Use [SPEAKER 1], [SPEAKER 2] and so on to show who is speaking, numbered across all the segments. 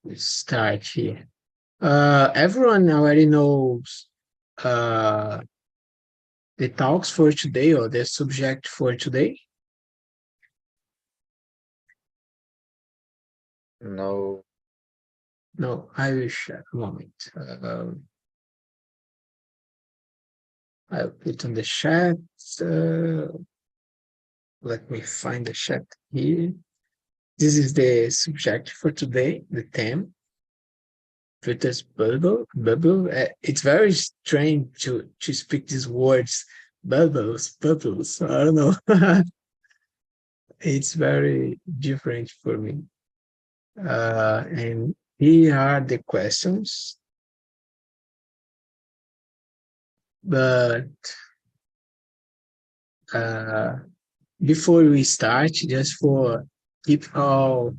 [SPEAKER 1] Let's start here. Everyone already knows the talks for today or the subject for today.
[SPEAKER 2] No.
[SPEAKER 1] No, I will share a moment. I'll put on the chat. Let me find the chat here. This is the subject for today, the theme. Twitter's bubble. It's very strange to speak these words, bubbles. I don't know. It's very different for me. And here are the questions. But before we start, just for typical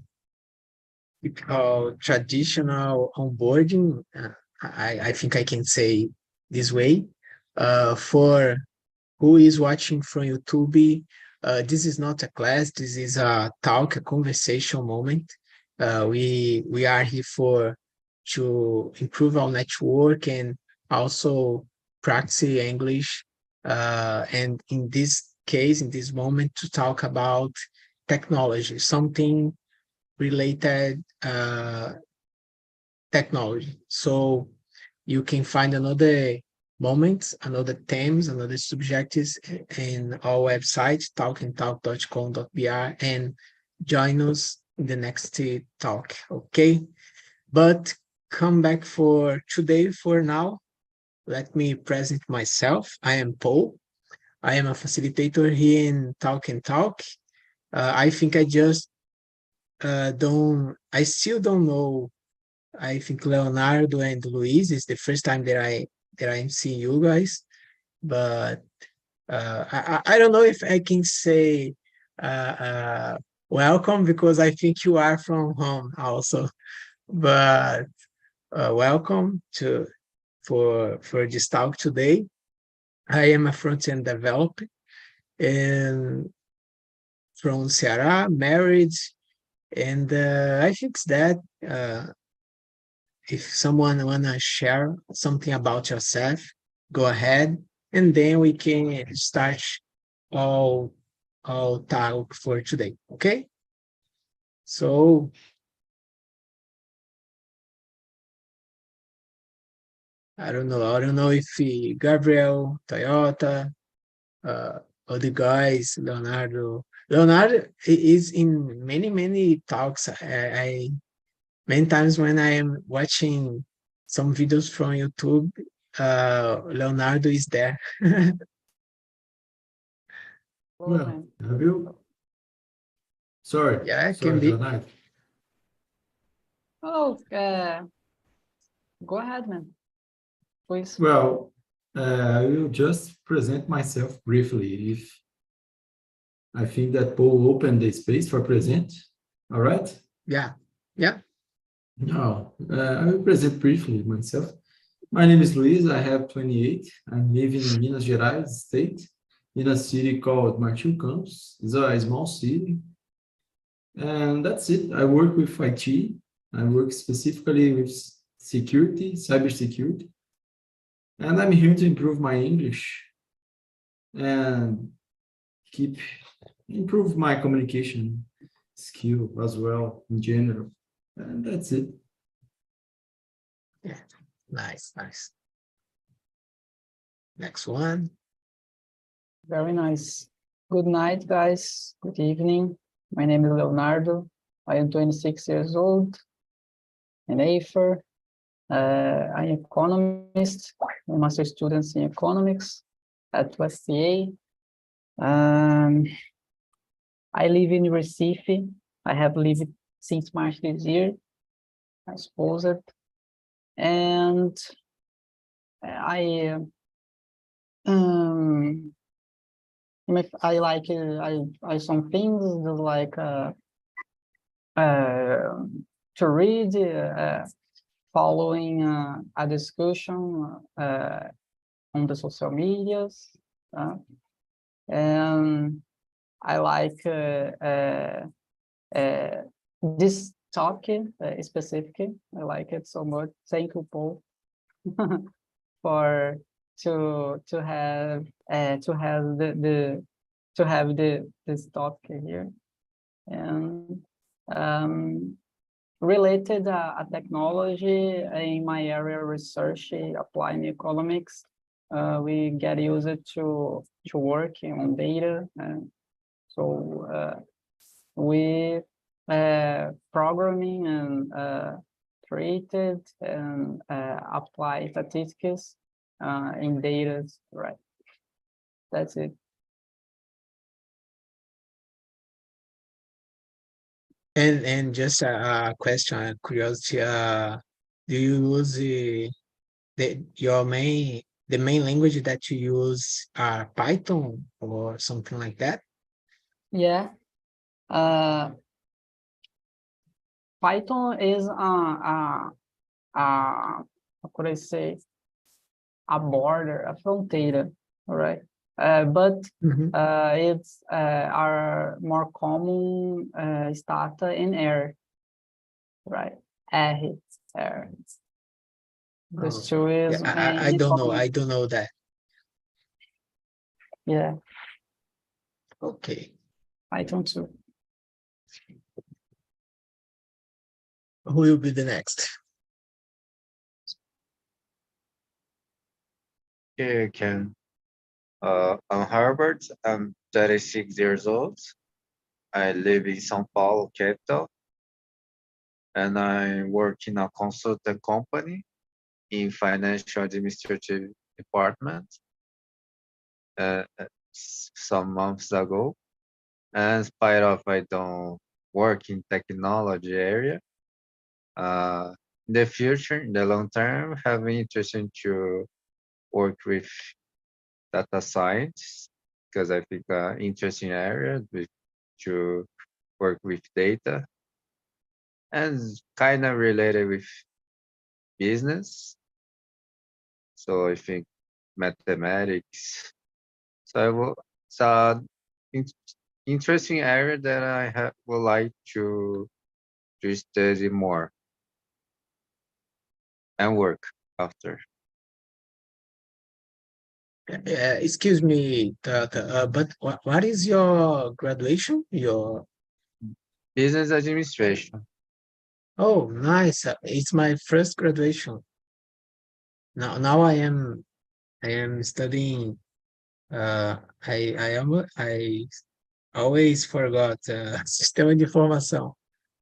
[SPEAKER 1] traditional onboarding, I think I can say this way. For who is watching from YouTube, this is not a class, this is a talk, a conversation moment. We are here to improve our network and also practice English. And in this case, in this moment, to talk about technology, something related technology. So you can find another moments, another themes, another subjects in our website, talkandtalk.com.br, and join us in the next talk, okay? But come back for today. For now, let me present myself. I am Paul. I am a facilitator here in Talk and Talk. I think I just I still don't know. I think Leonardo and Luis is the first time that I'm seeing you guys, but I don't know if I can say welcome, because I think you are from home also. But welcome for this talk today. I am a front-end developer and from Ceará, married, and I think that if someone wanna share something about yourself, go ahead, and then we can start all talk for today. Okay? So I don't know if Gabriel, Toyota, other guys, Leonardo is in many talks. I many times when I am watching some videos from YouTube, Leonardo is there.
[SPEAKER 3] Well, have you? Sorry.
[SPEAKER 1] Yeah, it
[SPEAKER 3] Sorry,
[SPEAKER 1] can be.
[SPEAKER 3] Leonardo.
[SPEAKER 4] Oh, go ahead, man. Please.
[SPEAKER 3] Well, I will just present myself briefly. If I think that Paul opened the space for present. All right?
[SPEAKER 1] Yeah.
[SPEAKER 3] No, I will present briefly myself. My name is Luis. I have 28. I'm living in Minas Gerais state, in a city called Martin Campos. It's a small city. And that's it. I work with IT. I work specifically with security, cybersecurity. And I'm here to improve my English and improve my communication skill as well in general. And that's it.
[SPEAKER 1] Yeah. Nice. Next one.
[SPEAKER 4] Very nice. Good night, guys. Good evening. My name is Leonardo. I am 26 years old, an AFER. I'm an economist, a master's student in economics at USCA. I live in Recife. I have lived since March this year, I suppose it. And I some things like to read, following a discussion on the social medias, and I like this talk specific. I like it so much. Thank you, Paul, for to have this topic here, and related a technology in my area of research, applying economics. We get used to working on data, and so we programming and created and apply statistics in data, right? That's it.
[SPEAKER 1] And just a question, a curiosity, do you use the main language that you use are Python or something like that?
[SPEAKER 4] Yeah. Python is how could I say, a border, a frontier, right? But it's are more common start in R, right? R. Those two is
[SPEAKER 1] Yeah, I don't know. I don't know that.
[SPEAKER 4] Yeah.
[SPEAKER 1] Okay.
[SPEAKER 4] Python too.
[SPEAKER 1] Who will be the next?
[SPEAKER 2] Here you can. I'm Herbert. I'm 36 years old. I live in São Paulo, capital, and I work in a consultant company in financial administrative department some months ago. And in spite of I don't work in technology area, in the future, in the long term, have interesting to work with data science because I think interesting area to work with data and kind of related with business. So I think mathematics. So it's an interesting area that I would like to study more and work after.
[SPEAKER 1] Excuse me, but what is your graduation? Your
[SPEAKER 2] Business administration.
[SPEAKER 1] Oh, nice! It's my first graduation. Now I am studying. I always forgot Sistema de Informação,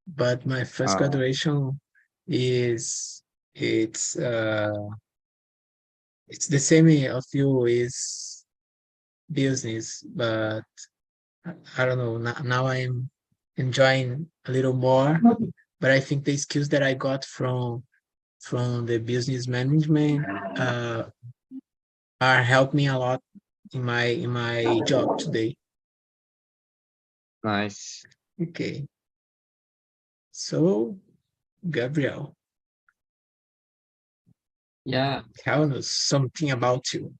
[SPEAKER 1] but my first graduation is it's the same of you, is business, but I don't know. Now I'm enjoying a little more, but I think the skills that I got from the business management are helping me a lot in my job today.
[SPEAKER 2] Nice.
[SPEAKER 1] Okay, so Gabriel,
[SPEAKER 5] Yeah,
[SPEAKER 1] tell us something about you.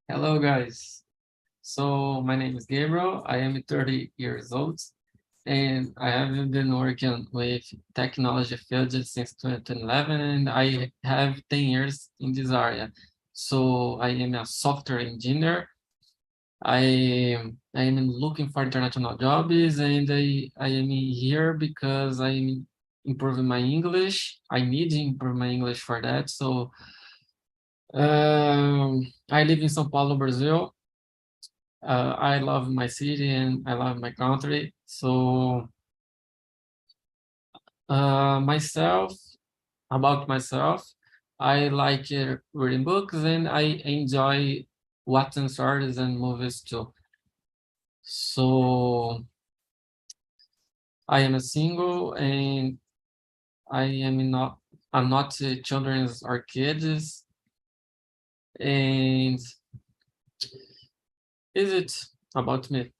[SPEAKER 5] hello guys. So my name is Gabriel. I am 30 years old and I have been working with technology field since 2011 and I have 10 years in this area. So I am a software engineer. I am looking for international jobs and I am here because I'm improving my English. I need to improve my English for that. So I live in São Paulo, Brazil. I love my city and I love my country. So about myself, I like reading books and I enjoy watching stories and movies too. So I am a single and I'm not children's or kids. And is it about me?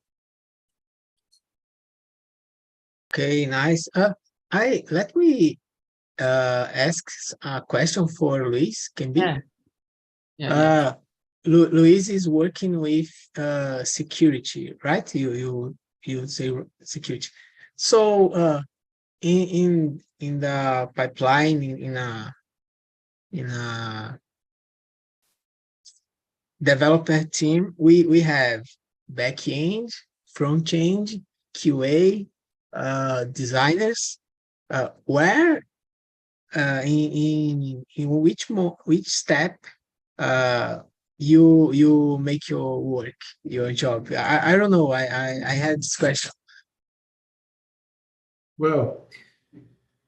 [SPEAKER 1] Okay, nice. Let me ask a question for Luis. Can be?
[SPEAKER 5] Yeah.
[SPEAKER 1] Luis is working with security, right? You say security. So in the pipeline in a developer team, we have back end, front end, QA, designers. Where in which step you make your work, your job? I don't know. I had this question.
[SPEAKER 3] Well,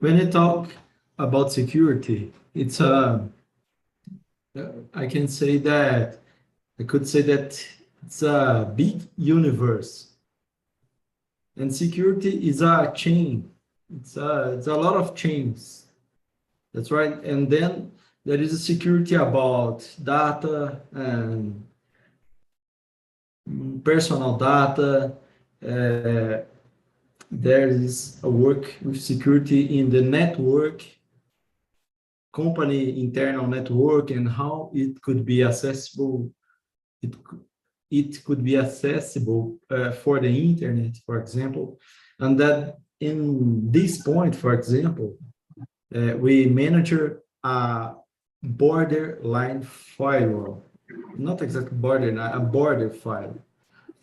[SPEAKER 3] when you talk about security, it's I can say that I could say that it's a big universe, and security is a chain. It's a lot of chains. That's right. And then there is a security about data and personal data. There is a work with security in the network, company internal network, and how it could be accessible. It could be accessible for the internet, for example. And that in this point, for example, we manage a borderline firewall, not exactly border, a border file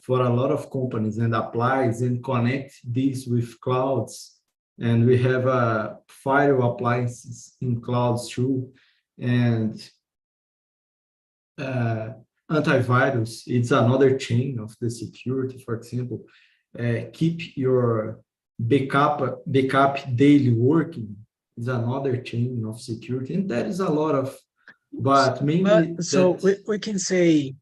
[SPEAKER 3] for a lot of companies, and applies and connect these with clouds. And we have firewall appliances in clouds too. And antivirus, it's another chain of the security. For example, keep your backup daily working is another chain of security, and that is a lot of, but mainly
[SPEAKER 1] But so
[SPEAKER 3] that,
[SPEAKER 1] we can say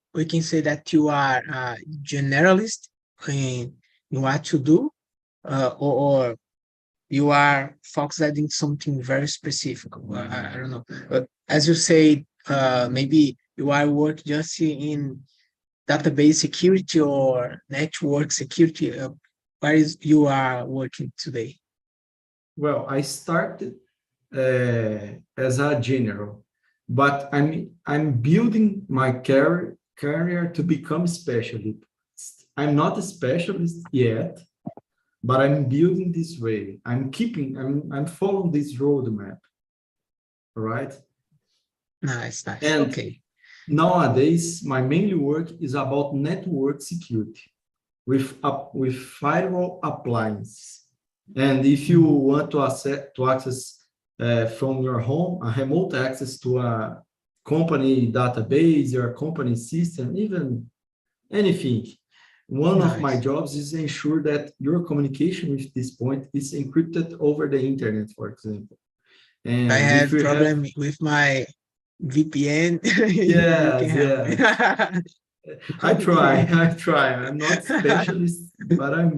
[SPEAKER 1] that you are a generalist in what you do, or you are focused in something very specific. I don't know. But as you say, maybe you are work just in database security or network security. Where is you are working today?
[SPEAKER 3] well, I started as a general, but I'm building my career to become specialist. I'm not a specialist yet, but I'm building this way. I'm following this roadmap, all right?
[SPEAKER 1] Nice, nice.
[SPEAKER 3] And
[SPEAKER 1] Okay.
[SPEAKER 3] nowadays, my main work is about network security with firewall appliances. And if you want to access from your home, a remote access to a company database or a company system, even anything, one of my
[SPEAKER 1] Nice.
[SPEAKER 3] jobs is ensure that your communication with this point is encrypted over the internet, for example.
[SPEAKER 1] I
[SPEAKER 3] And if
[SPEAKER 1] have
[SPEAKER 3] we have,
[SPEAKER 1] problem with my VPN. You can
[SPEAKER 3] yes,
[SPEAKER 1] help me.
[SPEAKER 3] yeah, I try,
[SPEAKER 1] Okay.
[SPEAKER 3] I try. I'm not specialist, but I'm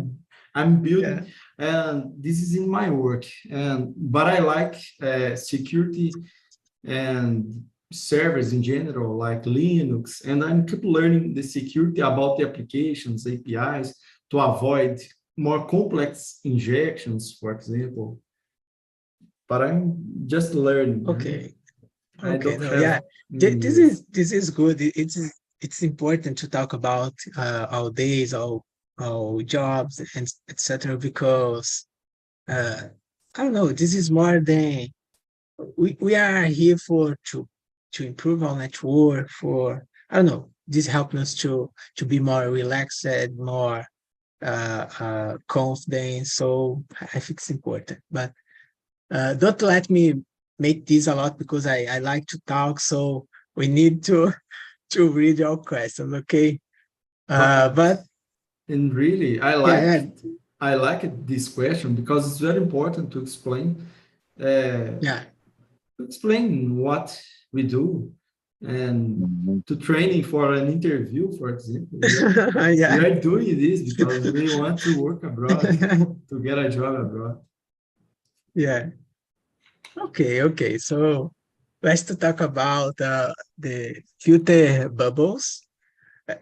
[SPEAKER 1] Yeah.
[SPEAKER 3] building, and this is in my work. And but I like security and servers in general, like Linux, and I'm keep learning the security about the applications, APIs, to avoid more complex injections, for example. But I'm just learning.
[SPEAKER 1] Okay.
[SPEAKER 3] I
[SPEAKER 1] Okay.
[SPEAKER 3] don't
[SPEAKER 1] No,
[SPEAKER 3] have
[SPEAKER 1] yeah.
[SPEAKER 3] many
[SPEAKER 1] This
[SPEAKER 3] years.
[SPEAKER 1] is good. It's important to talk about our days, our jobs, and etc. Because uh, I don't know. This is more than we are here for to improve our network. For I don't know. This helps us to be more relaxed, more confident. So I think it's important. But don't let me make this a lot because I like to talk. So we need to to read your question, okay?
[SPEAKER 3] But
[SPEAKER 1] But
[SPEAKER 3] and really,
[SPEAKER 1] yeah,
[SPEAKER 3] I like this question because it's very important uh,
[SPEAKER 1] yeah,
[SPEAKER 3] to explain what we do, and
[SPEAKER 2] Mhm.
[SPEAKER 3] to training for an interview, for example. We
[SPEAKER 1] yeah,
[SPEAKER 3] are doing this because we want to work abroad, to get a job abroad.
[SPEAKER 1] yeah. Okay, okay. So let's to talk about the filter bubbles.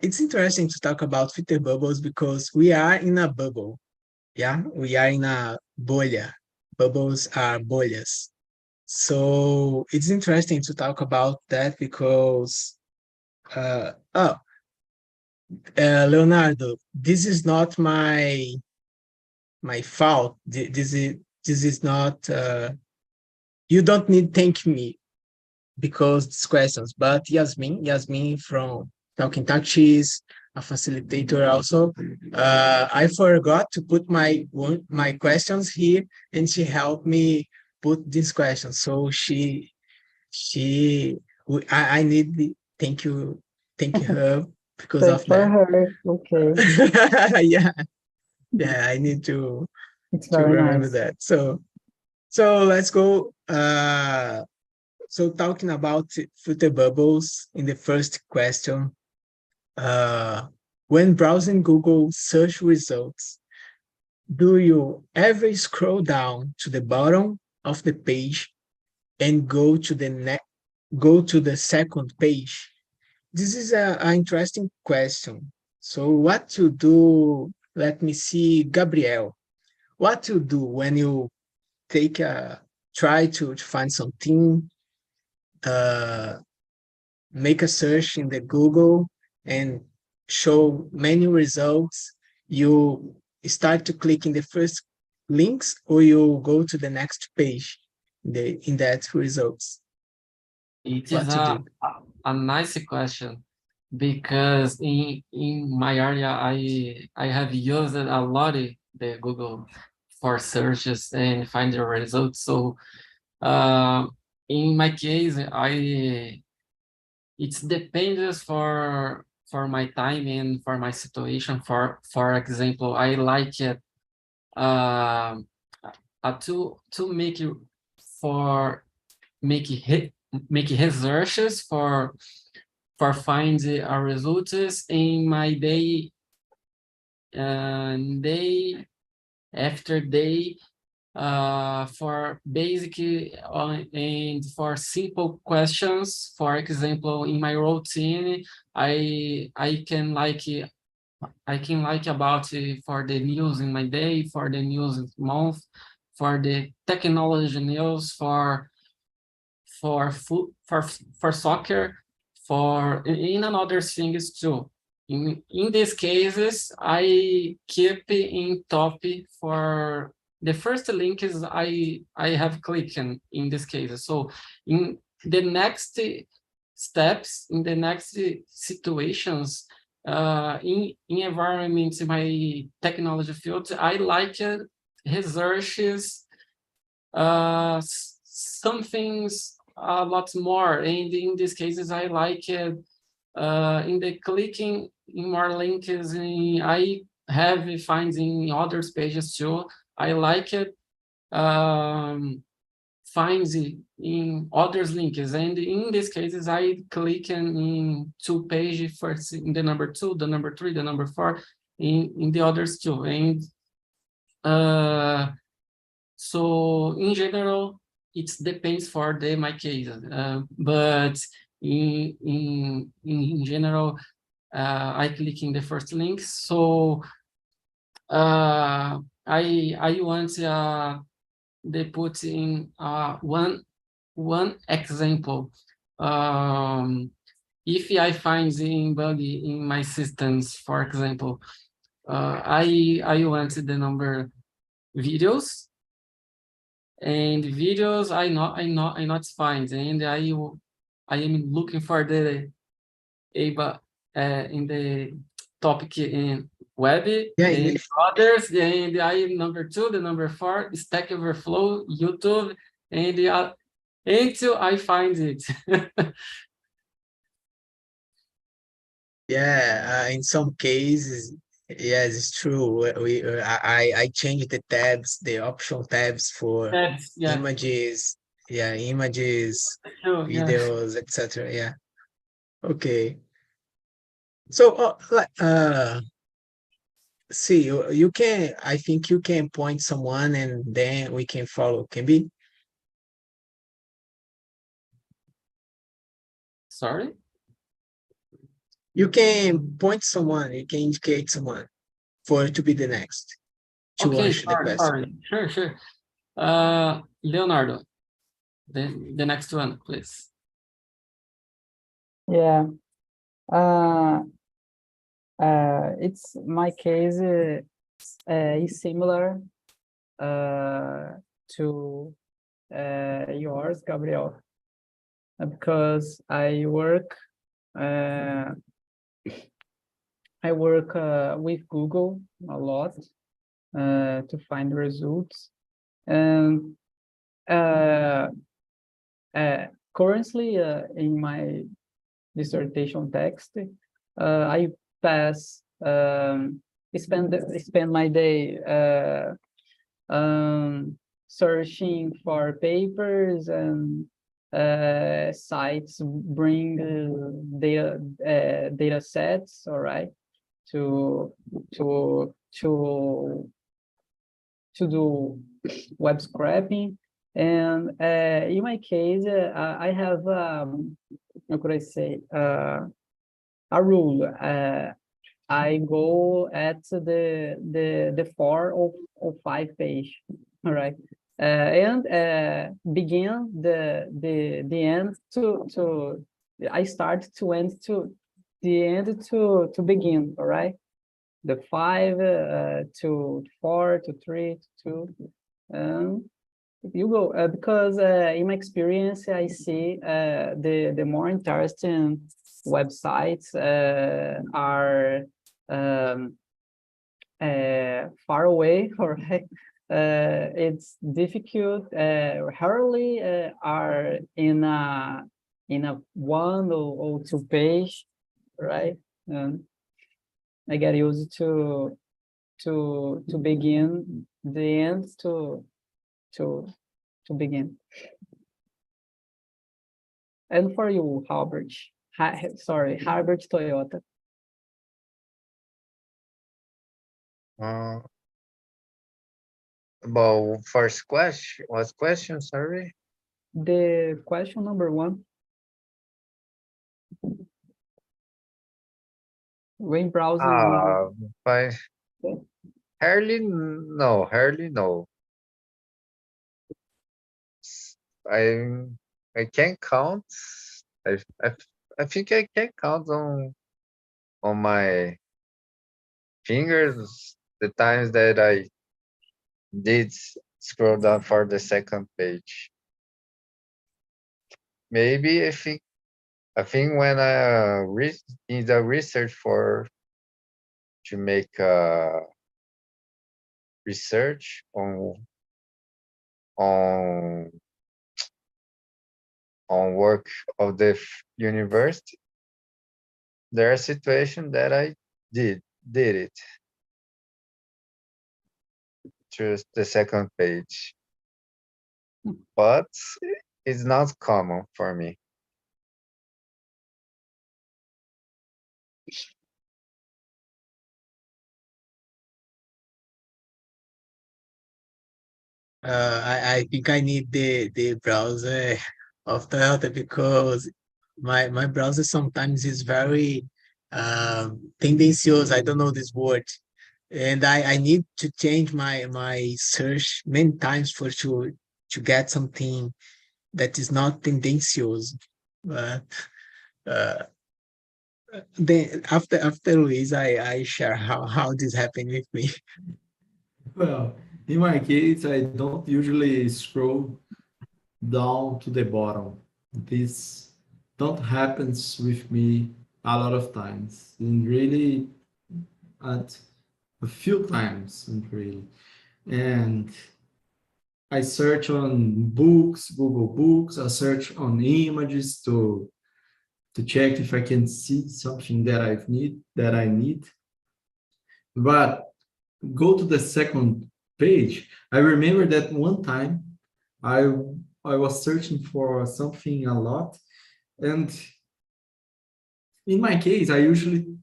[SPEAKER 1] It's interesting to talk about filter bubbles because we are in a bubble. Yeah, we are in a bolha. Bubbles are bolhas. So it's interesting to talk about that because Leonardo, this is not my my fault. This is not. You don't need thank me because these questions. But Yasmin from TALKNTAK, she's a facilitator also. I forgot to put my questions here, and she helped me put these questions. So I need the thank you her because of
[SPEAKER 4] Thanks for
[SPEAKER 1] that.
[SPEAKER 4] her. Okay,
[SPEAKER 1] yeah, I need to
[SPEAKER 4] it's very
[SPEAKER 1] remember
[SPEAKER 4] nice.
[SPEAKER 1] that. So let's go. So talking about filter bubbles in the first question, when browsing Google search results, do you ever scroll down to the bottom of the page and go to the second page? This is an interesting question. So what to do? Let me see, Gabriel. What to do when you try to find something, make a search in the Google and show many results? You start to click in the first links, or you go to the next page in that results?
[SPEAKER 5] It is
[SPEAKER 1] What to do?
[SPEAKER 5] a nice question, because in my area I have used a lot the Google for searches and find the results. So in my case, it depends for my time and for my situation. For example, I like it to make you for make researches for find results in my day day after day, for basic and for simple questions. For example, in my routine, I can like about for the news in my day, for the news month, for the technology news, for soccer, for in another things too. In these cases, I keep in top for the first link is I have clicked in this case. So in the next steps, in the next situations, in environments, in my technology field, I like researches, some things a lot more. And in these cases, I like in the clicking in more links, I have finding other pages too. I like it finds in others links, and in these cases I click in two pages, first in the number 2, the number 3, the number 4, in the others too. And so in general it depends for my case, but in general I click in the first link. So I want they put in one example. If I find in bug in my systems, for example, I want the number videos, and videos I not find, and I am looking for the ABA in the topic in web,
[SPEAKER 1] Yeah,
[SPEAKER 5] and others, and I am number 2, the number 4, Stack Overflow, YouTube, and until I find it.
[SPEAKER 1] yeah. In some cases, yes, it's true. I changed the tabs, the option tabs for
[SPEAKER 5] That's, yeah,
[SPEAKER 1] images, images,
[SPEAKER 5] true, yeah.
[SPEAKER 1] videos, etc. Yeah. Okay. So, see, you can. I think you can point someone, and then we can follow. Can be?
[SPEAKER 5] Sorry?
[SPEAKER 1] You can point someone. You can indicate someone for it to be the next to
[SPEAKER 5] Okay,
[SPEAKER 1] answer the question.
[SPEAKER 5] sure. Leonardo, the next one, please.
[SPEAKER 4] Yeah. It's my case. is similar to yours, Gabriel, because I work with Google a lot to find results, and currently in my dissertation text, I spend my day searching for papers and sites bring data sets, all right, to do web scraping. And in my case, I have how could I say a rule. I go at the 4 or 5 page, all right, and begin the end to I start to end to the end to begin, all right, the 5 to 4 to 3 to 2. You go because in my experience, I see the more interesting websites are far away, all right. It's difficult. Rarely are in a 1 or 2 page, right? I get used to begin the end to begin. And for you, Albert, Albert Toyota.
[SPEAKER 2] About first question, what question, sorry?
[SPEAKER 4] The question number 1. When browsing.
[SPEAKER 2] But hardly no. I can't count. I think I can count on my fingers the times that I did scroll down for the second page. Maybe I think when I in the research to make research on work of the university, there are situations that I did it to the second page, but it's not common for me.
[SPEAKER 1] I think I need the browser of Toyota because my browser sometimes is very tendencioso. I don't know this word, and I need to change my search many times to get something that is not tendencioso. But uh, then after Luis, I share how this happened with me.
[SPEAKER 3] Well, in my case, I don't usually scroll down to the bottom. This don't happens with me a lot of times, and really at a few times, and really. And I search on books, Google Books. I search on images to check if I can see something that I need. But go to the second page. I remember that one time I was searching for something a lot, and in my case, I usually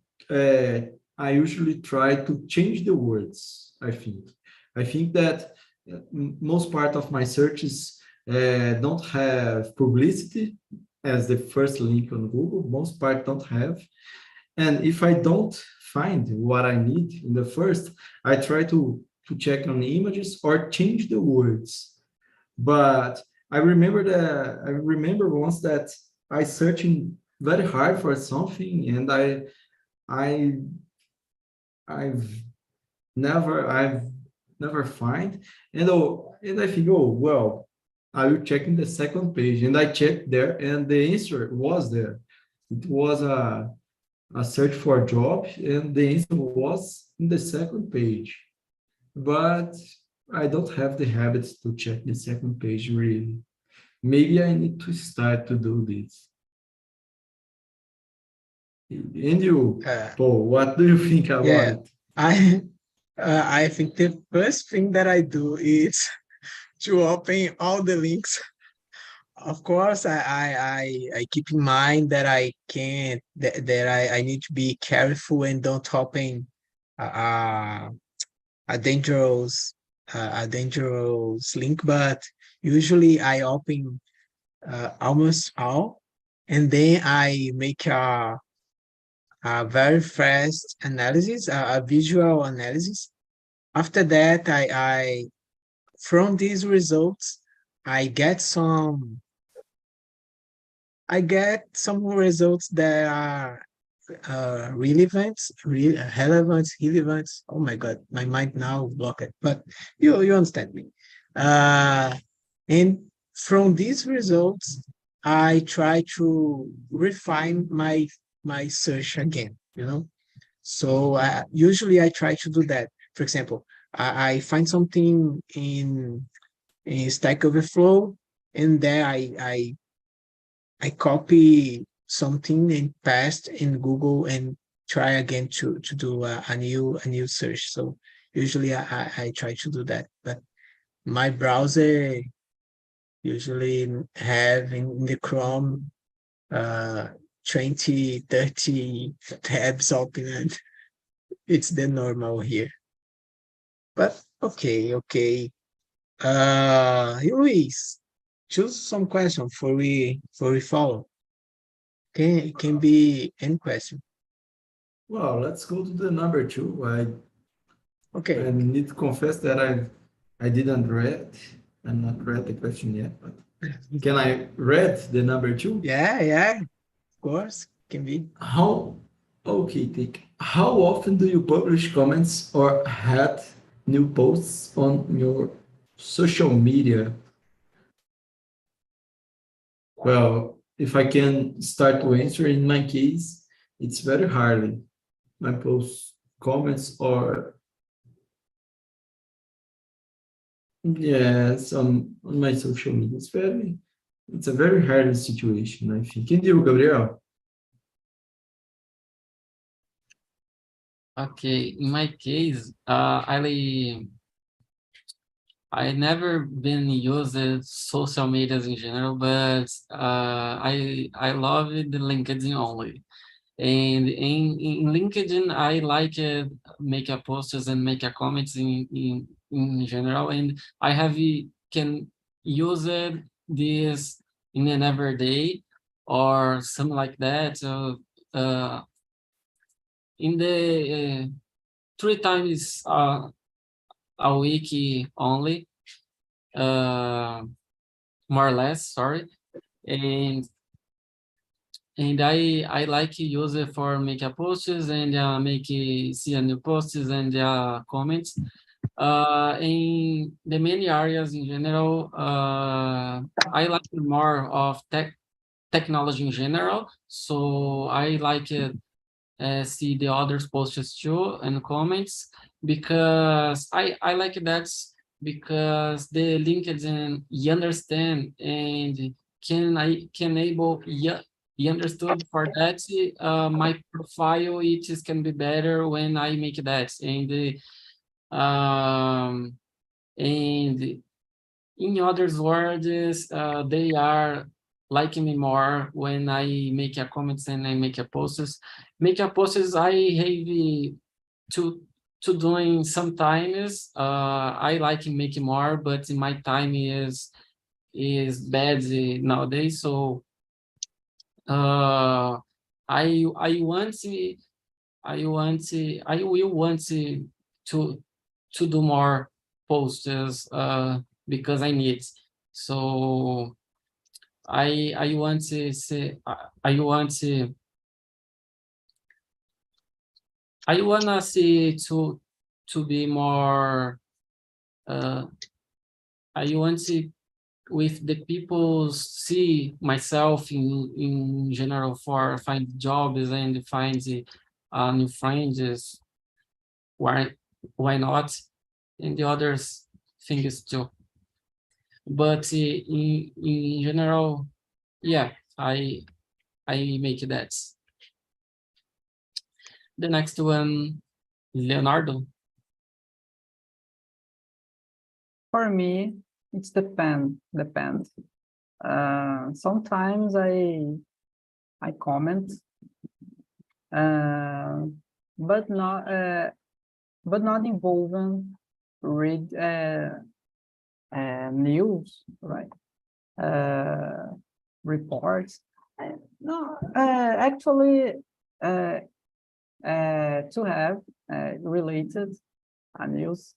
[SPEAKER 3] try to change the words. I think that most part of my searches don't have publicity as the first link on Google. Most part don't have, and if I don't find what I need in the first, I try to check on the images or change the words. But I remember once that I searching very hard for something, and I I've never find. And I think, oh, well, I will check in the second page. And I checked there, and the answer was there. It was a search for job, and the answer was in the second page. But I don't have the habit to check the second page really. Maybe I need to start to do this. And you, Paul, what do you think about
[SPEAKER 1] Yeah,
[SPEAKER 3] it?
[SPEAKER 1] I think the first thing that I do is to open all the links. Of course, I keep in mind that I can't that I need to be careful and don't open uh, a dangerous link. But usually I open almost all, and then I make a very fast analysis, a visual analysis. After that, I from these results, I get some I get some results that are relevant. Oh my God, my mind now blocked it. But you understand me. Uh, and from these results, I try to refine my search again. So usually I try to do that. For example, I find something in Stack Overflow, and there I copy something and paste in Google and try again to do a new search. So usually I try to do that, but my browser usually have in the Chrome uh 20, 30 tabs open, and it's the normal here. But okay. Luis, choose some question for we follow. It can be any question.
[SPEAKER 3] Well, let's go to the number two. I
[SPEAKER 1] Okay.
[SPEAKER 3] need to confess that I didn't read. I'm not read the question yet, but can I read the number two?
[SPEAKER 1] Yeah, of course, can be.
[SPEAKER 3] How, okay, Dick. How often do you publish comments or add new posts on your social media? Well, if I can start to answer, in my case, it's very hardly. I post comments or, yes, on my social media. It's a very hard situation, I think. And you, Gabriel?
[SPEAKER 5] Okay, in my case, I never been using social medias in general, but I love the LinkedIn only. And in LinkedIn, I like make a posts and make a comments in general, and I have can use this in an everyday or something like that. So in the 3 times a week only, more or less, sorry. And I like to use it for make a posts and make see a new posts and comments. In the many areas in general, I like more of technology in general. So I like see the others posts too and comments, because I like that, because the LinkedIn you understand and can able you understood for that my profile it is can be better when I make that, and in other words, they are liking me more when I make a comments and I make a posts. Make a posts I have to doing sometimes. I like making more, but my time is bad nowadays. So I want to I will want to do more posts because I need. So I want to say I wanna see to be more, I want to with the people see myself in general for find jobs and find new friends. Why not? And the others things too. But in general, yeah, I make that. The next one, Leonardo.
[SPEAKER 4] For me, it's depends. Sometimes I comment, but not involving read news, right? Reports. No, actually, to have related news.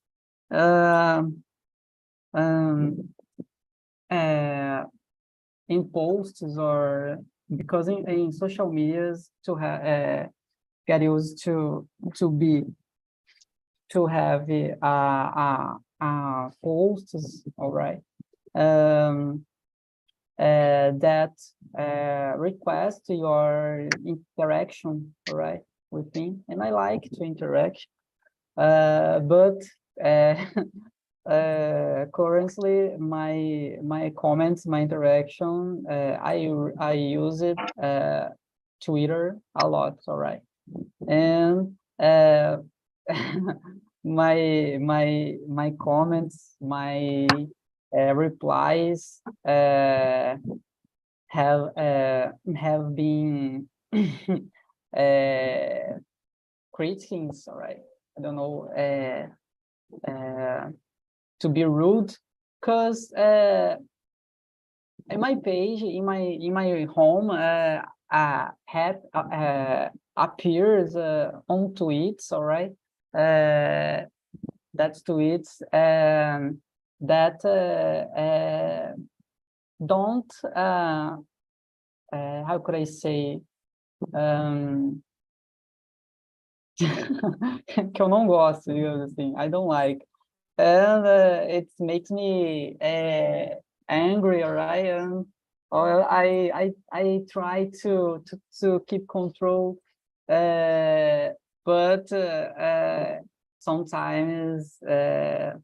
[SPEAKER 4] In posts, or because in social medias to have get used to have posts, all right, that request your interaction, all right, with me, and I like to interact, but currently my comments, my interaction, I use it Twitter a lot, all right, and my comments, my replies have been critiques, all right, I don't know, to be rude, because in my page, in my home, appears on tweets, all right, that's tweets that don't how could I say, que eu não gosto, digamos assim, I don't like, and it makes me angry, all right, and or I try to keep control, but sometimes I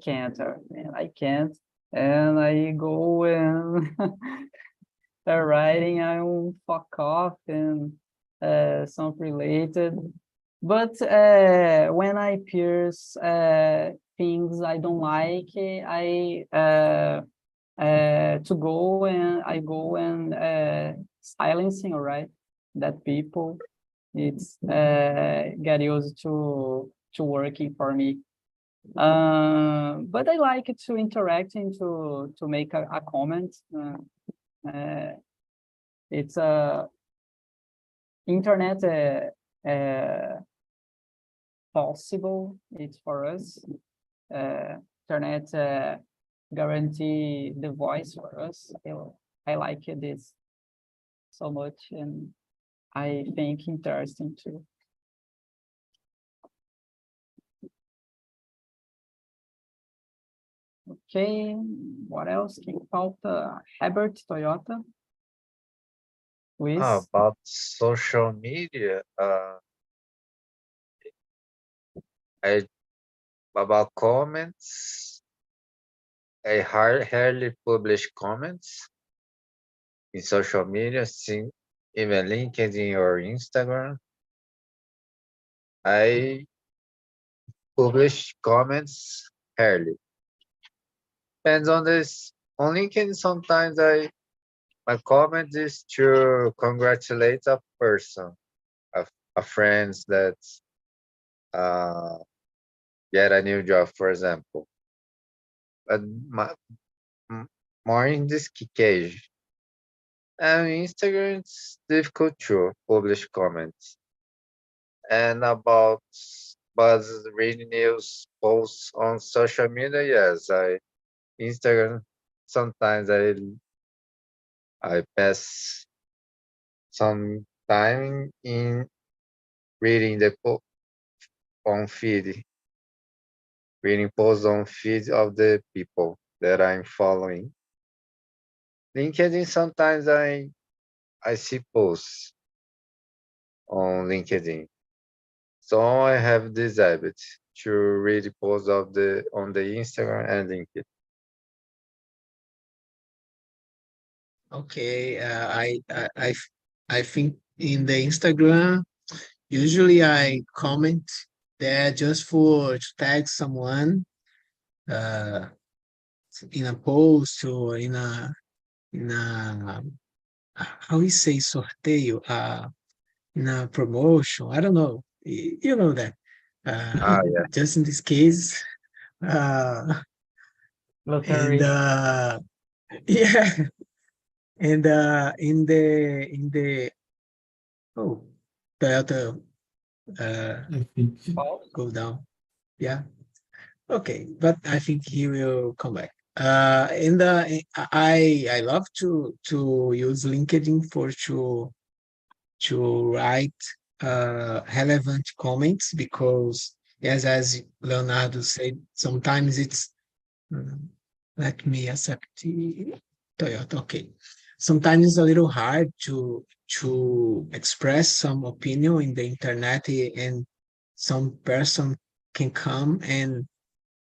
[SPEAKER 4] can't, and I go and writing, I will fuck off and something related. But when I pierce things I don't like, I go and silencing, all right, that people. It's get used to working for me. But I like to interacting to make a comment. It's a internet possible. It's for us. Internet guarantee the voice for us. I like this so much, and I think interesting too. Okay, what else? Quem falta? Herbert Toyota. Luis.
[SPEAKER 2] About social media, about comments, I hardly publish comments in social media, even LinkedIn or Instagram. I publish comments rarely. Depends on this. On LinkedIn, sometimes my comment is to congratulate a person, a friend that get a new job, for example. But more in this case. And Instagram, it's difficult to publish comments. And about buzz reading news posts on social media, yes, Instagram, sometimes I pass some time in reading on feed, reading posts on feed of the people that I'm following. LinkedIn, sometimes I see posts on LinkedIn. So I have this habit to read posts of the on the Instagram and LinkedIn.
[SPEAKER 1] Okay, I think in the Instagram, usually I comment there just for to tag someone uh, in a post or in a how we say sorteio, in a promotion. I don't know. You know that.
[SPEAKER 2] Yeah.
[SPEAKER 1] Just in this case, uh, and
[SPEAKER 4] Lottery.
[SPEAKER 1] yeah, and in the oh, Toyota
[SPEAKER 3] I think.
[SPEAKER 1] go down. Yeah. Okay, but I think he will come back. I love to use LinkedIn for to write relevant comments because as Leonardo said, sometimes it's mm, let me accept the Toyota. Okay, sometimes it's a little hard to express some opinion in the internet, and some person can come and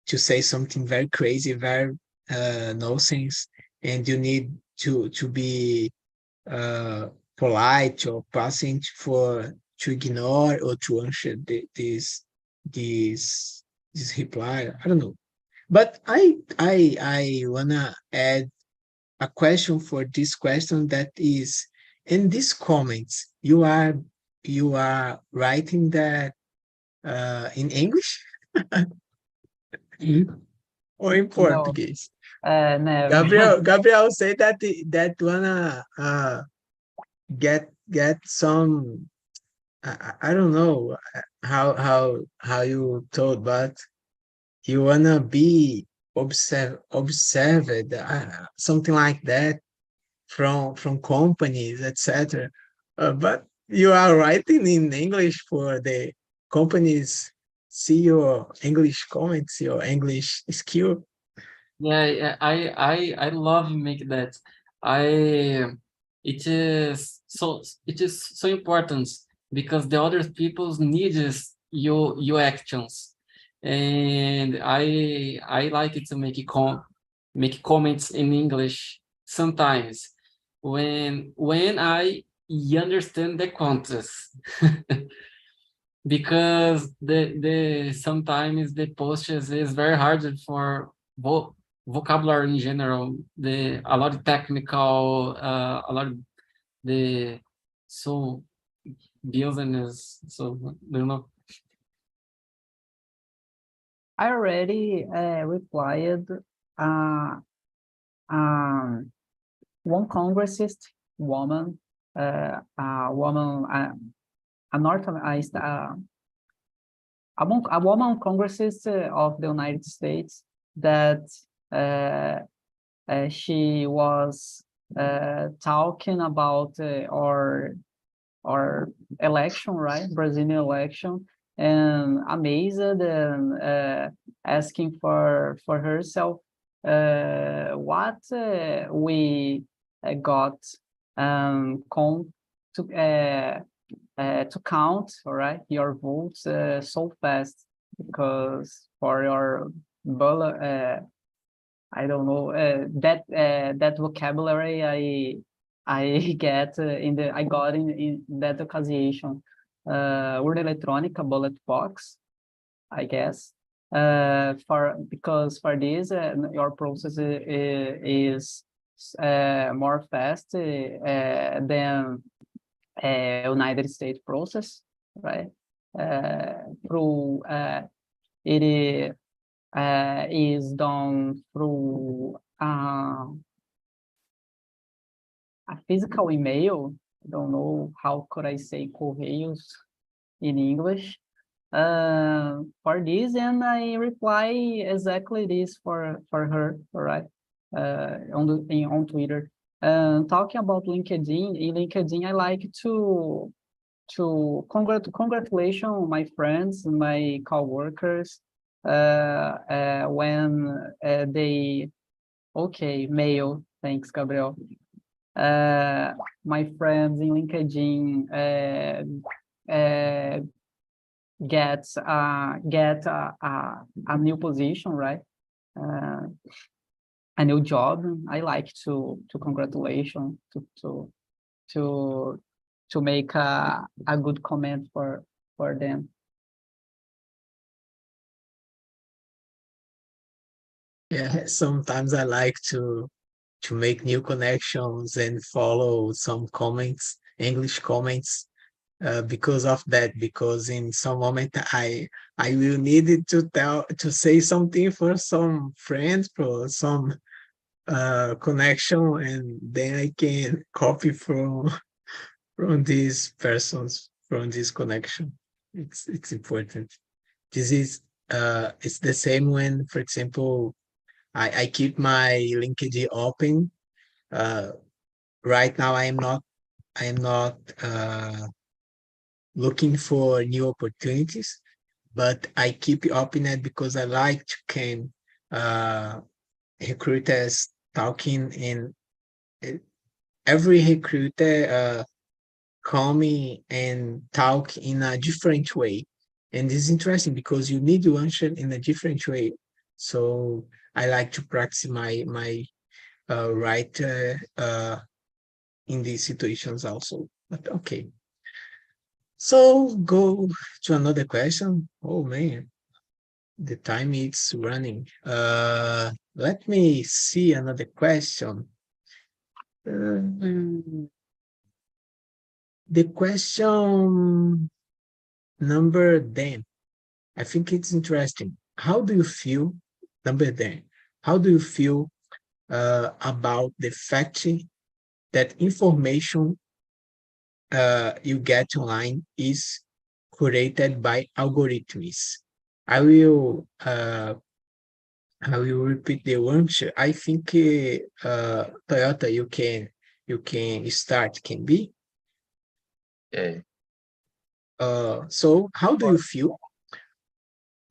[SPEAKER 1] to say something very crazy, very nonsense, and you need to be uh, polite or patient for to ignore or to answer this this reply. I don't know, but I wanna add a question for this question that is in these comments. You are writing that in English or in
[SPEAKER 4] No,
[SPEAKER 1] Portuguese?
[SPEAKER 4] never.
[SPEAKER 1] Gabriel said that wanna get some I don't know how you told, but you wanna be observed, something like that from companies, etc. But you are writing in English for the companies see your English comments, your English skill.
[SPEAKER 5] Yeah, I love make that. I it is so important because the other people's needs your actions, and I like it to make comments in English sometimes when I understand the context. Because the sometimes the postures is very hard for vocabulary in general, the a lot of technical, a lot of the so business, so I don't know.
[SPEAKER 4] I already replied uh, um, one congressist woman, a woman, a North a woman congressist of the United States that she was talking about our election, right? Brazilian election, and amazed and asking for herself what we got to count, all right, your votes so fast because for your I don't know that vocabulary I get I got in that occasion. Urna eletrônica, ballot box, I guess. For because for this your process is more fast than United States process, right? Through it is done through a physical email. I don't know how could I say correios in English for this, and I reply exactly this for her, all right? On Twitter. Talking about LinkedIn, in LinkedIn I like congratulations my friends, my coworkers, when they, okay, mail, thanks, Gabriel. My friends in LinkedIn get a new position, right? A new job. I like to congratulation, to make a good comment for them.
[SPEAKER 1] Yeah, sometimes I like to make new connections and follow some comments, English comments, because of that. Because in some moment I will need it to say something for some friends, for some connection, and then I can copy from these persons, from this connection. It's important. This is it's the same when, for example, I keep my LinkedIn open. Right now I am not looking for new opportunities, but I keep it open it because I like to can recruiters talking, and every recruiter call me and talk in a different way. And this is interesting because you need to answer in a different way. So I like to practice my right in these situations also. But okay. So go to another question. Oh man, the time is running. Let me see another question. The question number 10. I think it's interesting. How do you feel, number 10, how do you feel about the fact that information you get online is curated by algorithms? I will repeat the answer. I think Toyota, you can start. Can be.
[SPEAKER 2] Okay.
[SPEAKER 1] So how do you feel?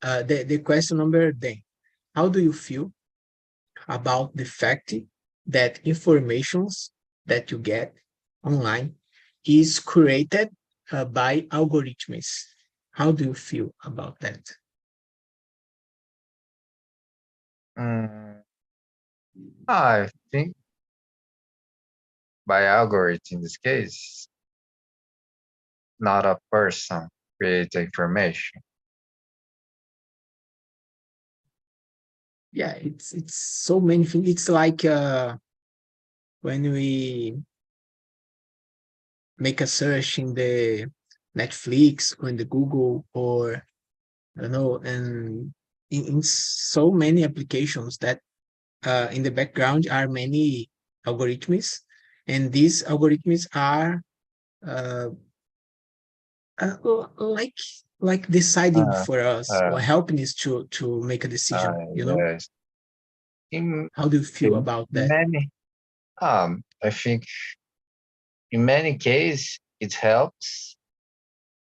[SPEAKER 1] The question number 10. How do you feel about the fact that informations that you get online is created by algorithms? How do you feel about that?
[SPEAKER 2] Mm, I think by algorithm in this case, not a person creates information.
[SPEAKER 1] Yeah, it's so many things. It's like when we make a search in the Netflix or in the Google, or I don't know, and in so many applications that in the background are many algorithms, and these algorithms are uh, like deciding
[SPEAKER 2] Uh,
[SPEAKER 1] for us
[SPEAKER 2] uh,
[SPEAKER 1] or helping us to make a decision.
[SPEAKER 2] yes. In,
[SPEAKER 1] How do you feel
[SPEAKER 2] in
[SPEAKER 1] about that?
[SPEAKER 2] many, I think in many cases it helps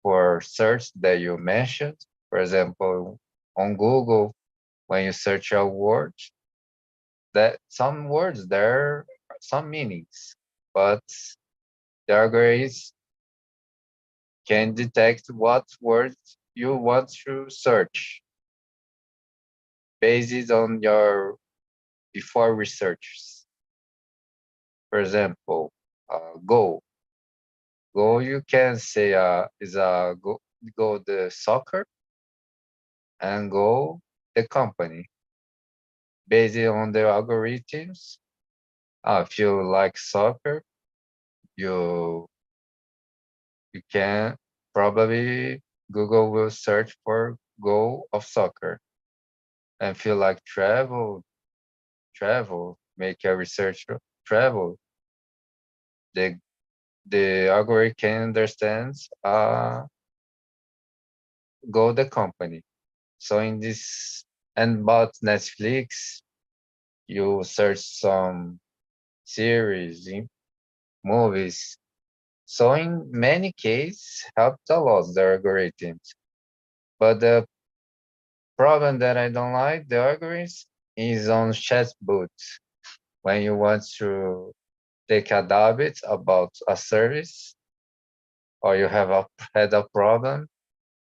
[SPEAKER 2] for search that you mentioned. For example, on Google, when you search a word, that some words there are some meanings, but the algorithm can detect what words you want to search based on your before researches. For example, go. Go, you can say is a go the soccer and go the company based on the algorithms. If you like soccer, you you can probably Google will search for goal of soccer. And if you like travel, make a research of travel. The the algorithm can understand go the company. So in this and about Netflix, you search some series, movies. So in many cases, helped a lot the algorithms. But the problem that I don't like the algorithms is on chatbots. When you want to take a debate about a service or you have had a problem,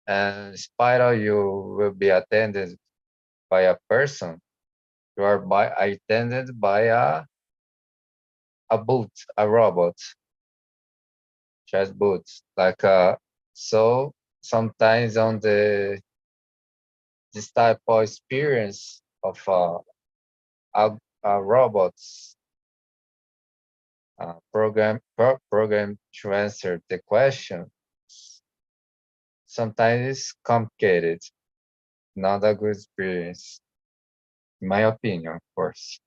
[SPEAKER 2] and spiral you will be attended by a person, you are attended by a bot, a robot, chatbot. Like so sometimes on this type of experience of a robots program to answer the question, sometimes it's complicated, not a good experience, in my opinion, of course.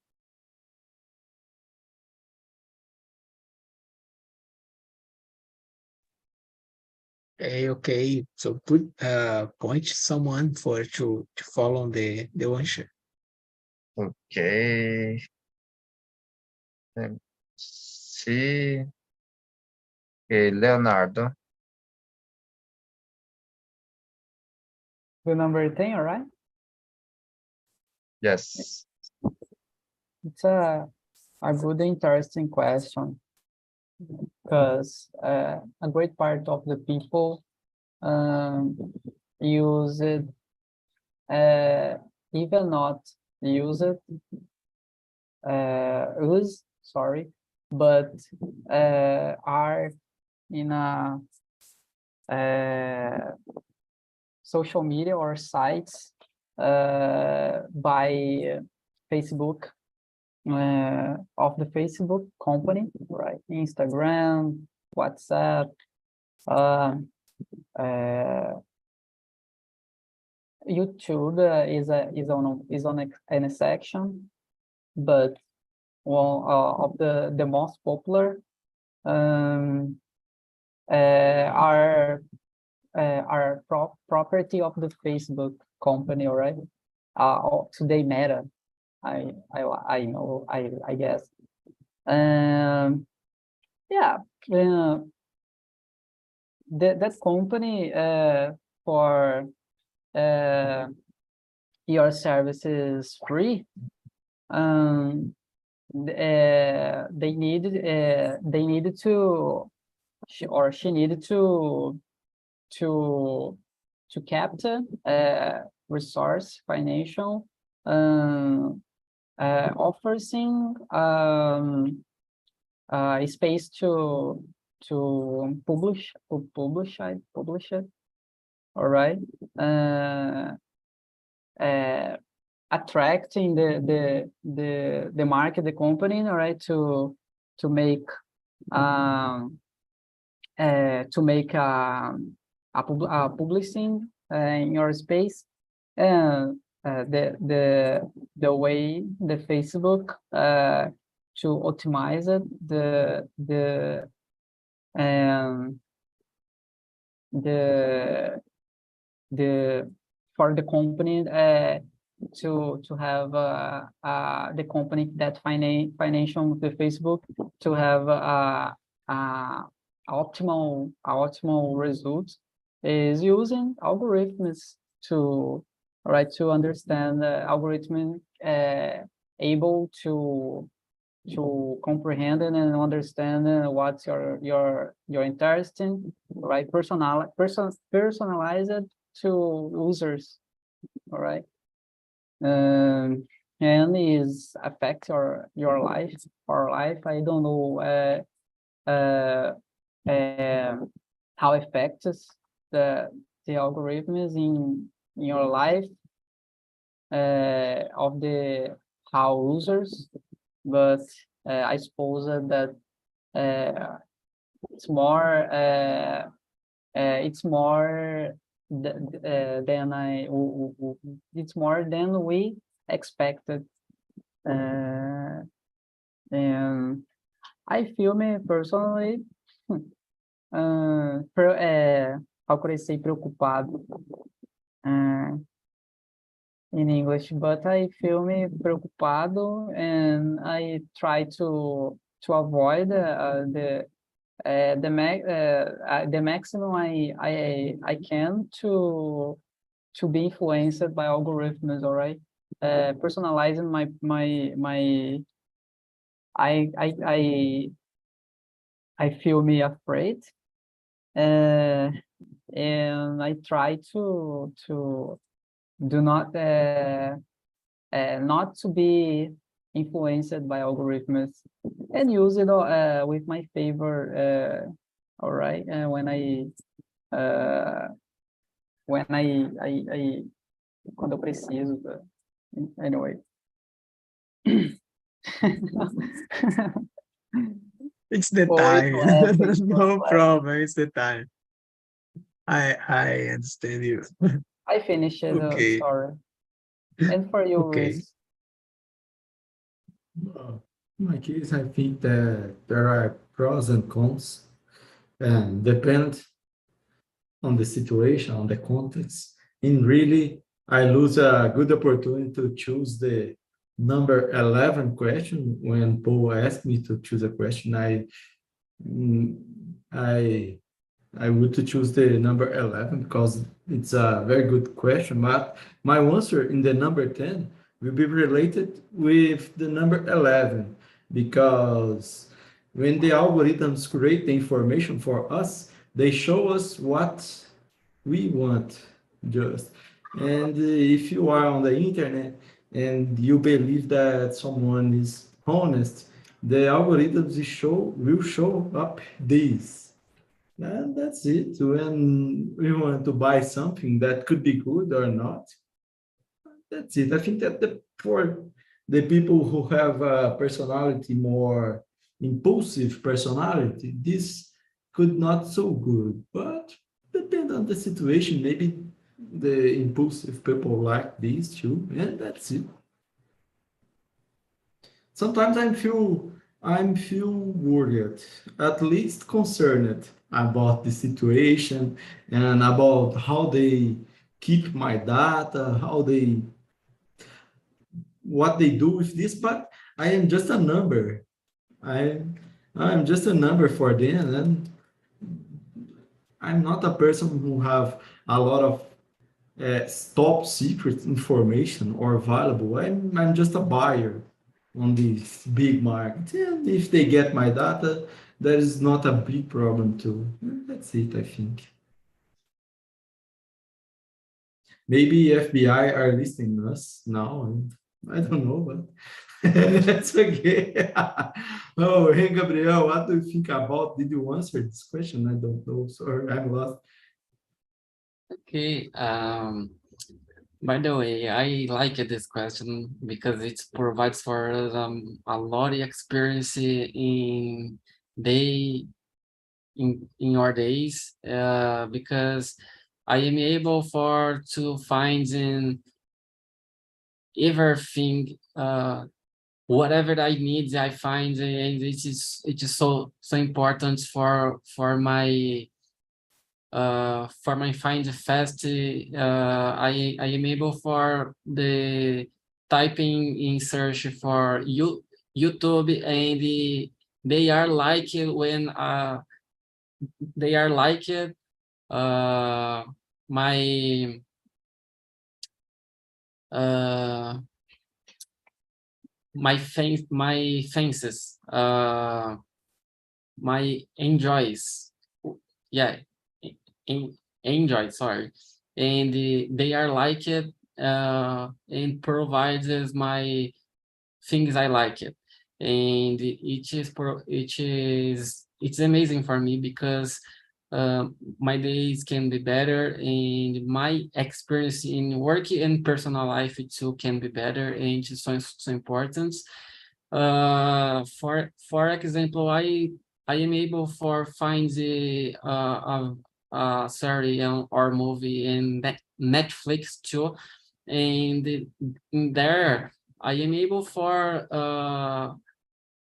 [SPEAKER 1] Okay. So put point someone for to follow the answer.
[SPEAKER 2] Okay. Let me see. Okay, Leonardo.
[SPEAKER 4] The number 10, all right?
[SPEAKER 2] Yes.
[SPEAKER 4] It's a good, interesting question, because a great part of the people use it, even not use it, but are in a social media or sites by Facebook, of the Facebook company, right? Instagram, WhatsApp, YouTube is on an section, but one of the most popular are property of the Facebook company, right? Today Meta, I know, I guess. Yeah, that company for your services free. They needed to, she needed to capture resource financial offering space to publish it, all right. Attracting the market, the company, all right, to make a publishing in your space, and the way the Facebook to optimize it, for the company to have the company that financial the Facebook to have optimal results, is using algorithms to understand the algorithm, able to comprehend and understand what's your interest in, right? Personalize it to users, all right. And is affect your life or life. I don't know how affects the algorithms in your life of the how users, but I suppose that it's more it's more than we expected, and I feel me personally how could I say preocupado in English, but I feel me preocupado, and I try to avoid the maximum I can to be influenced by algorithms, all right? Personalizing I feel me afraid, and I try to do not not to be influenced by algorithms, and use it with my favor, all right? Quando eu preciso, anyway.
[SPEAKER 1] It's the
[SPEAKER 4] Oh,
[SPEAKER 1] time.
[SPEAKER 4] it's
[SPEAKER 1] No
[SPEAKER 4] laughing.
[SPEAKER 1] problem. It's the time. I understand you.
[SPEAKER 4] I finished the
[SPEAKER 1] Okay.
[SPEAKER 4] story. And for you,
[SPEAKER 1] Okay.
[SPEAKER 4] Luis?
[SPEAKER 3] In my case, I think that there are pros and cons, and depend on the situation, on the context. And really, I lose a good opportunity to choose the number 11 question when Paul asked me to choose a question. I would to choose the number 11 because it's a very good question. But my answer in the number 10 will be related with the number 11, because when the algorithms create the information for us, they show us what we want just. And if you are on the internet and you believe that someone is honest, the algorithms will show up this. And that's it. When we want to buy something that could be good or not, that's it. I think that for the people who have a personality, more impulsive personality, this could not so good. But depend on the situation. Maybe the impulsive people like this too, and that's it. Sometimes I'm feel worried, at least concerned about the situation and about how they keep my data, what they do with this, but I am just a number. I'm just a number for them, and I'm not a person who have a lot of top secret information or valuable. I'm just a buyer on this big market. And if they get my data, that is not a big problem too. That's it, I think. Maybe FBI are listening to us now, and I don't know, but that's okay. Oh, hey, Gabriel, what do you think about? Did you answer this question? I don't know. Sorry, I'm lost.
[SPEAKER 5] Okay. By the way, I like this question because it provides for a lot of experience day in your days, because I am able to find in everything, whatever I need, I find, and it is so important for my find fast. I am able for the typing in search for YouTube, and they are like when they are like my my fences, my enjoys, yeah, enjoy, sorry, and they are like it, and provides my things I like it, and it's amazing for me because my days can be better, and my experience in work and personal life too can be better, and it's so important. For example, I am able for find a series or movie in Netflix too, and in there I am able for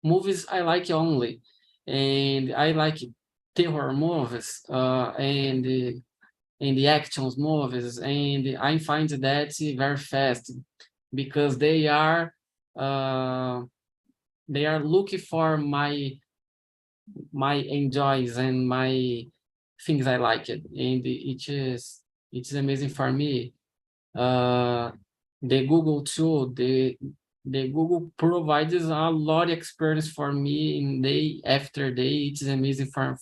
[SPEAKER 5] movies I like only, and I like terror movies, and the actions movies, and I find that very fast because they are looking for my my enjoys and my things I like it, and it's amazing for me. The Google tool, the Google provides a lot of experience for me in day after day. It's amazing for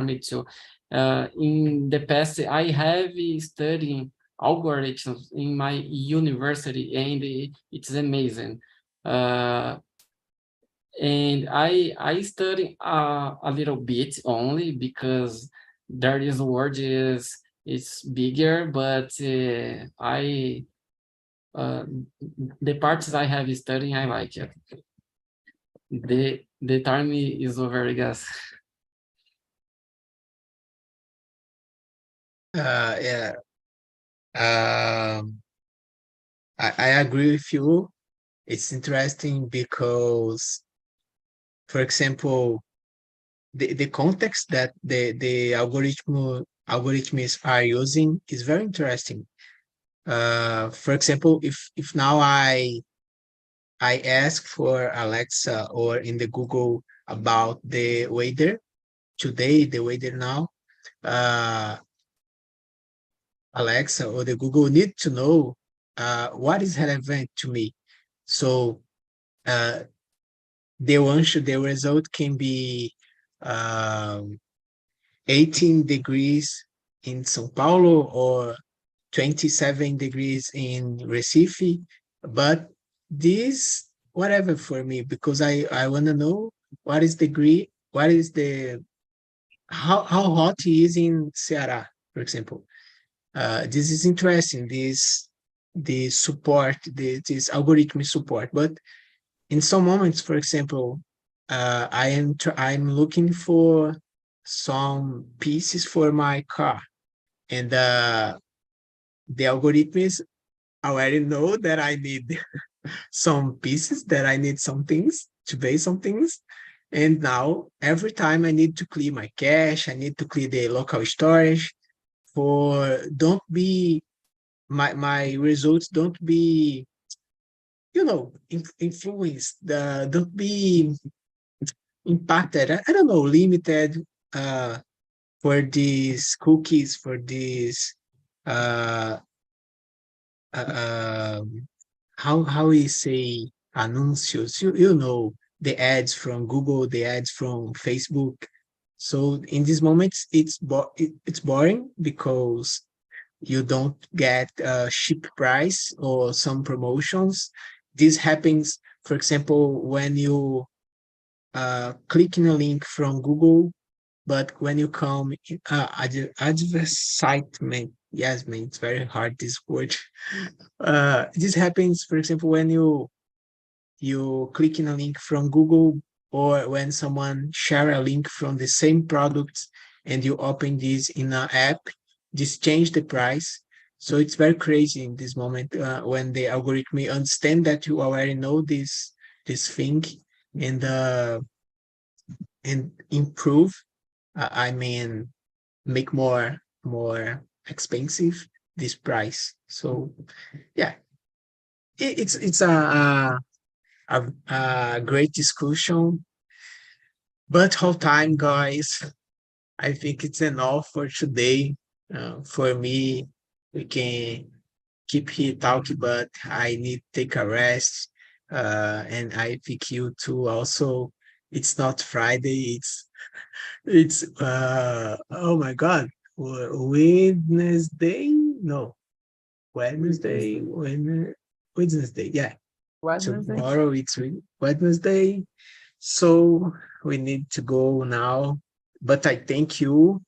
[SPEAKER 5] me too. In the past, I have studying algorithms in my university, and it's amazing. And I study a little bit only because there is word is it's bigger, but I the parts I have studying I like it. The time is over, I guess.
[SPEAKER 1] Yeah. I agree with you. It's interesting because, for example, the context that the algorithms are using is very interesting. For example, if now I ask for Alexa or in the Google about the weather today, the weather now, uh, Alexa or the Google need to know what is relevant to me. So uh, the result can be um, 18 degrees in São Paulo or 27 degrees in Recife, but this whatever for me because I want to know what is degree, what is the how hot it is in Ceará, for example. This is interesting. This support, this algorithm support, but in some moments, for example, I'm looking for some pieces for my car, and the algorithms already know that I need some pieces, that I need some things to pay some things. And now every time I need to clear my cache, I need to clear the local storage for don't be my results don't be influenced, don't be impacted. I don't know, limited uh for these cookies, for these uh, how we say anuncios, the ads from Google, the ads from Facebook. So in these moments, it's boring because you don't get a cheap price or some promotions. This happens, for example, when you clicking a link from Google, but when you come advertisement, yes, man, it's very hard this word. This happens, for example, when you click in a link from Google or when someone share a link from the same product and you open this in an app, this change the price. So it's very crazy in this moment when the algorithm understand that you already know this thing and improve. I mean, make more expensive this price. So yeah, it's a great discussion. But whole time, guys, I think it's enough for today. For me, we can keep here talking, but I need to take a rest. And I think you too also. It's not Friday, it's oh my god, Wednesday? No, Wednesday, yeah.
[SPEAKER 4] Wednesday.
[SPEAKER 1] Tomorrow it's Wednesday, so we need to go now. But I thank you.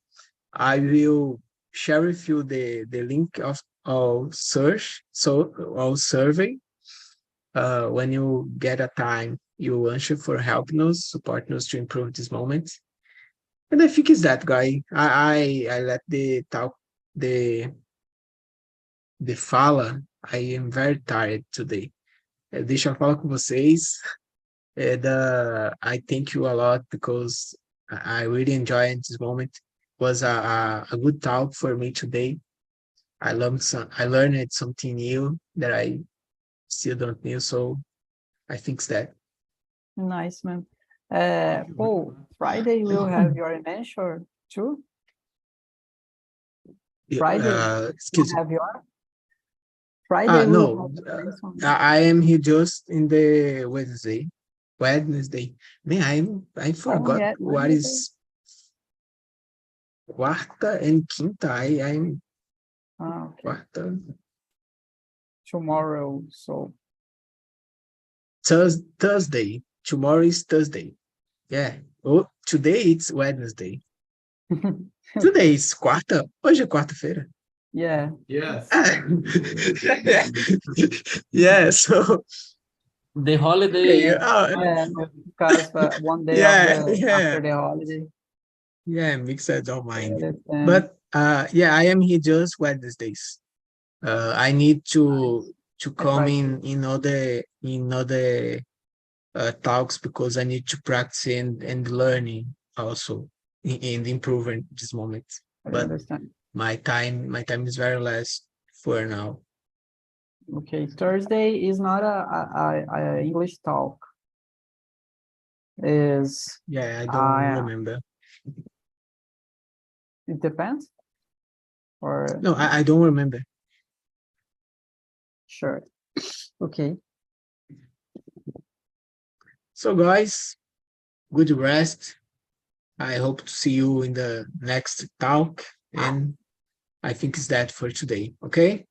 [SPEAKER 1] I will share with you the link of our our survey. When you get a time, you answer for helping us, supporting us to improve this moment. And I think it's that guy. I let the the fala. I am very tired today. Deixa eu falar com vocês. I thank you a lot because I really enjoyed this moment. It was a good talk for me today. I learned something new that I still don't know. So I think that.
[SPEAKER 4] Nice, man. Oh, Friday we'll have your mention too. Friday
[SPEAKER 1] Excuse me.
[SPEAKER 4] have your Friday
[SPEAKER 1] No,
[SPEAKER 4] will have mention.
[SPEAKER 1] I am here just in the Wednesday. Wednesday. Man, I forgot
[SPEAKER 4] yeah,
[SPEAKER 1] what
[SPEAKER 4] Wednesday.
[SPEAKER 1] is quarta and quinta. I'm
[SPEAKER 4] Okay.
[SPEAKER 1] quarta.
[SPEAKER 4] Tomorrow, so
[SPEAKER 1] Thursday. Tomorrow is Thursday. Yeah. Oh, today it's Wednesday. Today is quarta. Hoje é quarta-feira.
[SPEAKER 4] yeah.
[SPEAKER 3] Yes.
[SPEAKER 1] Yeah, so
[SPEAKER 5] The holiday.
[SPEAKER 4] Yeah, because one day
[SPEAKER 1] yeah,
[SPEAKER 4] after the holiday.
[SPEAKER 1] yeah, mix I don't mind.
[SPEAKER 4] Understand.
[SPEAKER 1] But yeah, I am here just Wednesdays. I need to come in other talks because I need to practice and learning also and improving this moment.
[SPEAKER 4] I
[SPEAKER 1] But
[SPEAKER 4] understand.
[SPEAKER 1] my time is very less for now.
[SPEAKER 4] Okay, Thursday is not a English talk. Is
[SPEAKER 1] Yeah, I don't remember.
[SPEAKER 4] it depends? Or
[SPEAKER 1] No, I don't remember.
[SPEAKER 4] sure. Okay.
[SPEAKER 1] So guys, good rest. I hope to see you in the next talk. And I think it's that for today. Okay?